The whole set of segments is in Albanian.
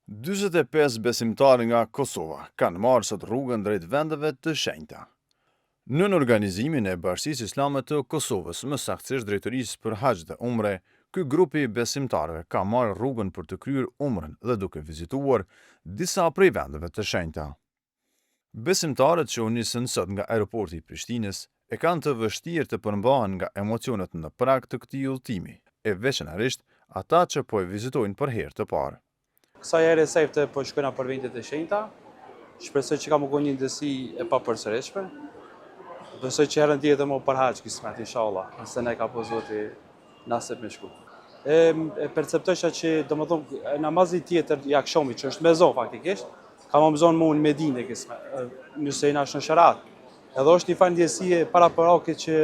45 besimtarë nga Kosova kanë marrë sot rrugën drejt vendeve të shenjta. Nën organizimin e Bashkisë Islame të Kosovës, më saktësisht Drejtorisë për Haxh dhe Umre, ky grupi besimtarëve ka marrë rrugën për të kryer umrën dhe duke vizituar disa prej vendeve të shenjta. Besimtarët që u nisën sot nga aeroporti i Prishtinës e kanë të vështirë të përmbahen nga emocionet në prag të këtij udhëtimi, e veçanërisht ata që po e vizitojnë për herë të parë. Kësaj ere sejfte po shkojna për vendet e shenjta, shpresoj që ka më një ndësi e papërsëritshme. Besoj që herën tjetër më për Haxh kismet, inshallah, nëse ne ka po Zoti nasip me shku. E perceptojsha që domethënë namazi tjetër ja kshomi që është me zon faktikisht, ka më zonë më në Medinë kismet, nëse jena është në Sharat. Edhe është një fal ndjesie para parake që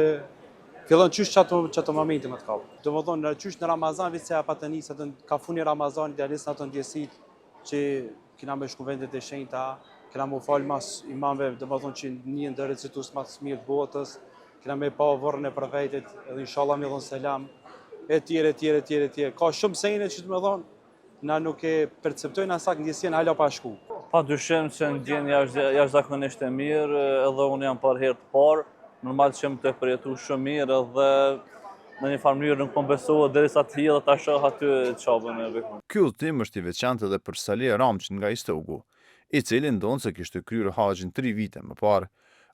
fillon qysh çato momente më të kallë. Domethënë qysh në Ramazan vetë se apo të nisë ka funi Ramazan idealisht ato ndjesit që kena me shku vendet e shenjta, kena më fal mas imamëve, domethënë që një ndër recitues më të mirë të botës, kena me pa vorrën e profetit, edhe inshallah me dhon selam, etj. Ka shumë sene që të më thonë, na nuk e perceptojnë asak ndjesien hala pa shku. Padyshim që ndjenja është jashtëzakonisht e mirë, edhe unë jam për herë të parë. Normal që më të përjetu shumë mirë dhe në një farë mënyrë nuk po besohet derisa të hi dhe ta shoh aty çapën e bekun. Ky udhëtim është i veçantë edhe për Salih Ramçin nga Istogu, i cili ndonë se kishte kryer haxhin 3 vite më parë.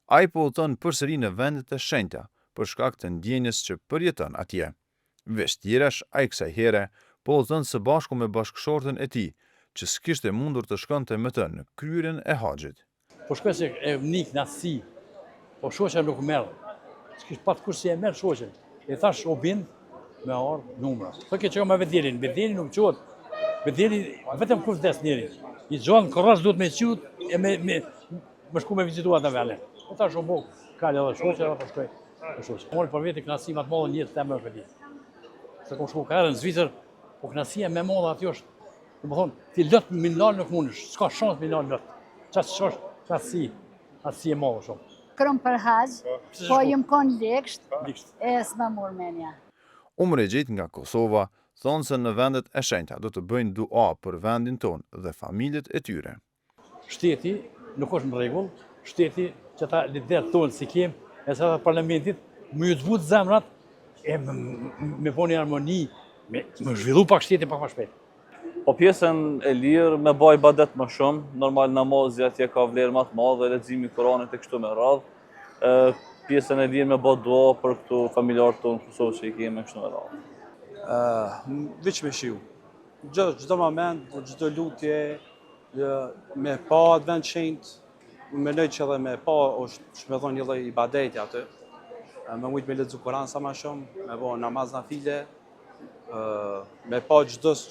Ai po udhëton përsëri në vendet e shenjta për shkak të ndjenjes që përjeton atje. Veç tjerash, ai kësaj here po udhëton së bashku me bashkëshorten e tij, që s'kishte mundur të shkonte me të në kryerjen e haxhit. Po shkoj se e nik nasi. Po shoqja nuk merr. S'kish pat kush si e merr shoqen. E thash o bind me ardh numra. Po që çka me vedjelin, vedjeli nuk quhet. Vedjeli vetëm kur vdes njëri. I xhon korras duhet me qut e me shku me vizitu ata vende. Po thash o bok, ka edhe shoqja apo shkoj. Po shoqja. Mori për vetë knasi më të madhe në jetë temë për ditë. Se po shku ka në Zvicër, po knasia më e madhe aty është. Domethënë, ti lot milal nuk mundesh, s'ka shans milal lot. Çfarë shosh, knasi, asi e madhe shumë. Kërëm për Haxh, po jëm konë leksht, e s'ma mor menja. Umre Gjit nga Kosova thonë se në vendet e shenjta do të bëjnë dua për vendin tonë dhe familjet e tyre. Shteti nuk është në rregull, shteti që ata lider tonë si kem, e sa ata parlamentit, më ju zbut zemrat, e me poni harmoni, me zhvillu pak shteti pak më shpejt. Po pjesën e lirë me baj ibadet më shumë, normal namazi atje ka vlerë më të madhe, leximi i Kuranit e kështu me radhë. Pjesën e lirë me bë dua për këtu familjarët tonë Kosovë që i kemi kështu me radhë. Veç me shiu. Çdo moment, çdo lutje me pa atë vend shenjt, mendoj që edhe me pa është me thonë një lloj ibadeti aty. Me mujt me lexu Kur'an sa më shumë, me bë namaz nafile, me pa çdo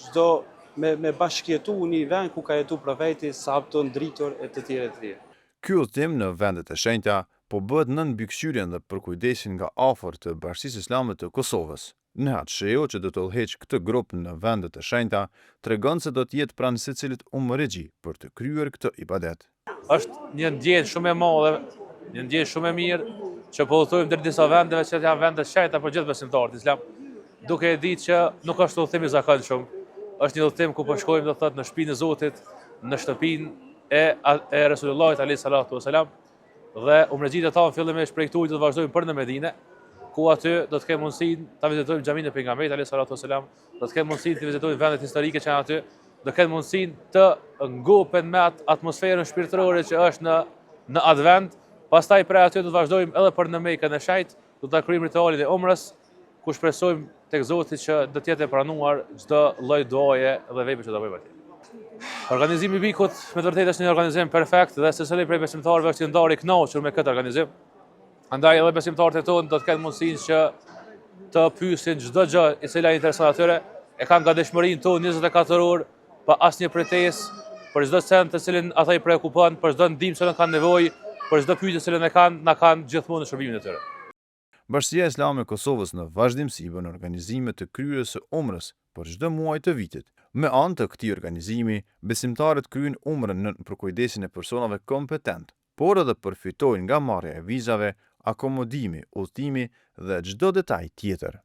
me bashkëjetu një vend ku ka jetu profeti, sahabët ndritur e të tjerë. Ky udhëtim në vendet e shenjta po bëhet nën mbikëqyrjen dhe përkujdesin nga afër të Bashkisë Islame të Kosovës. Nehat Shejo, që do të udhëheq këtë grup në vendet e shenjta, tregon se do të jetë pranë secilit umregji për të kryer këtë ibadet. Është një ndjenjë shumë e madhe, një ndjenjë shumë e mirë që po udhtojmë deri disa vendeve që janë vende të shenjta për gjithë besimtarët islam, duke e ditë që nuk është udhëtim i zakonshëm. Është një udhëtim ku po shkojmë do thotë në shtëpinë e Zotit, në shtëpinë e Resulullahit alayhi salatu wasalam, dhe umregjitë e tonë fillimisht prej këtu do të vazhdojmë për në Medinë, ku aty do të kemi mundësinë ta vizitojmë xhaminë e pejgamberit alayhi salatu wasalam, do të kemi mundësinë të vizitojmë vendet historike që janë aty, do kemi mundësinë të ngopen me atë atmosferën shpirtërore që është në atë vend. Pastaj prej aty do të vazhdojmë edhe për në Mekën e Shejt, do ta kryejmë ritualin e umrës, ku shpresojmë tek Zoti që do të jetë e pranuar çdo lloj duaje dhe vepre që do bëjmë atje. Organizimi i Bikut me të vërtetë është një organizim perfekt dhe secili prej besimtarëve është i ndarë i kënaqur me këtë organizim. Andaj edhe besimtarët e tonë do të kenë mundësinë që të pyesin çdo gjë e cila i intereson atyre, e kanë gatishmërinë tonë 24 orë pa asnjë pretesë, për çdo cent të cilin ata i shqetëson, për çdo ndihmë që kanë nevojë, për çdo pyetje që na kanë gjithmonë në shërbimin e tyre. Bashkia Islame e Kosovës në vazhdimsi bën organizime të kryerjes së umrës për çdo muaj të vitit. Me anë të këtij organizimi, besimtarët kryejnë umrën në përkujdesin e personave kompetent, por edhe përfitojnë nga marrja e vizave, akomodimi, udhëtimi dhe çdo detaj tjetër.